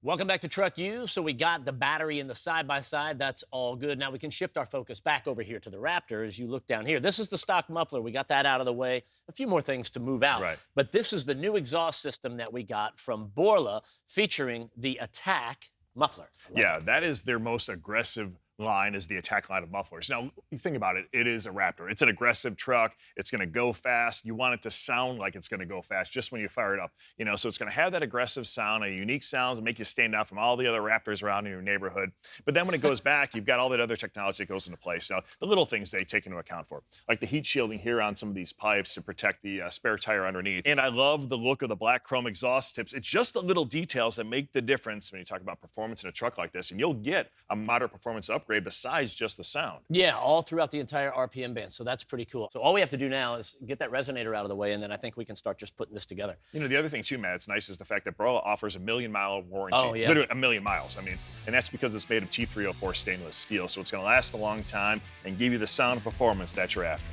Welcome back to Truck U. So we got the battery in the side-by-side. That's all good. Now we can shift our focus back over here to the Raptor as you look down here. This is the stock muffler. We got that out of the way. A few more things to move out. Right. But this is the new exhaust system that we got from Borla featuring the Attack muffler. Yeah, that is their most aggressive line, is the Attack line of mufflers. Now, you think about it, it is a Raptor. It's an aggressive truck. It's going to go fast. You want it to sound like it's going to go fast just when you fire it up. You know, so it's going to have that aggressive sound, a unique sound to make you stand out from all the other Raptors around in your neighborhood. But then when it goes back, you've got all that other technology that goes into place. Now, the little things they take into account for, like the heat shielding here on some of these pipes to protect the spare tire underneath. And I love the look of the black chrome exhaust tips. It's just the little details that make the difference when you talk about performance in a truck like this. And you'll get a moderate performance upgrade besides just the sound. Yeah, all throughout the entire RPM band. So that's pretty cool. So all we have to do now is get that resonator out of the way, and then I think we can start just putting this together. You know, the other thing too, Matt, it's nice is the fact that Borla offers a 1,000,000-mile warranty. Oh, yeah. Literally 1,000,000 miles. I mean, and that's because it's made of T304 stainless steel. So it's going to last a long time and give you the sound and performance that you're after.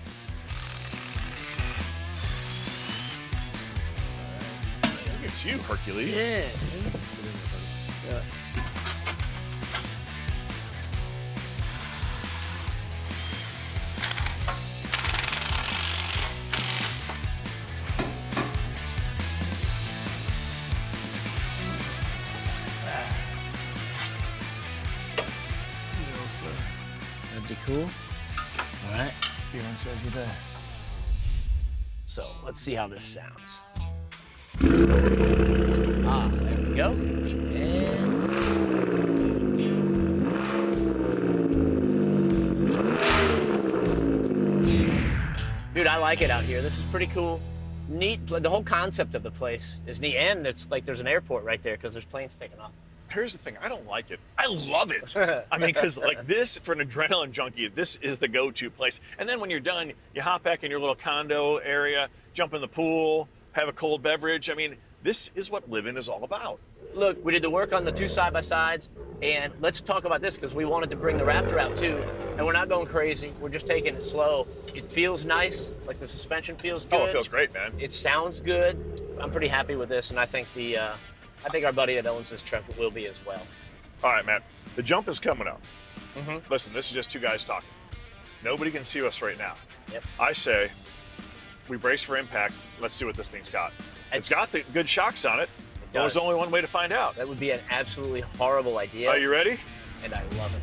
Look at you, Hercules. Yeah. That'd be cool. All right. Feeling says you bet. So let's see how this sounds. Ah, there we go. And dude, I like it out here. This is pretty cool. Neat. The whole concept of the place is neat, and it's like there's an airport right there because there's planes taking off. Here's the thing, I don't like it. I love it. I mean, because like this, for an adrenaline junkie, this is the go-to place. And then when you're done, you hop back in your little condo area, jump in the pool, have a cold beverage. I mean, this is what living is all about. Look, we did the work on the two side-by-sides, and let's talk about this because we wanted to bring the Raptor out too, and we're not going crazy. We're just taking it slow. It feels nice, like the suspension feels good. Oh, it feels great, man. It sounds good. I'm pretty happy with this, and I think our buddy that owns this truck will be as well. All right, Matt, the jump is coming up. Listen, this is just two guys talking. Nobody can see us right now. Yep. I say we brace for impact. Let's see what this thing's got. It's got the good shocks on it. There's only one way to find out. That would be an absolutely horrible idea. Are you ready? And I love it.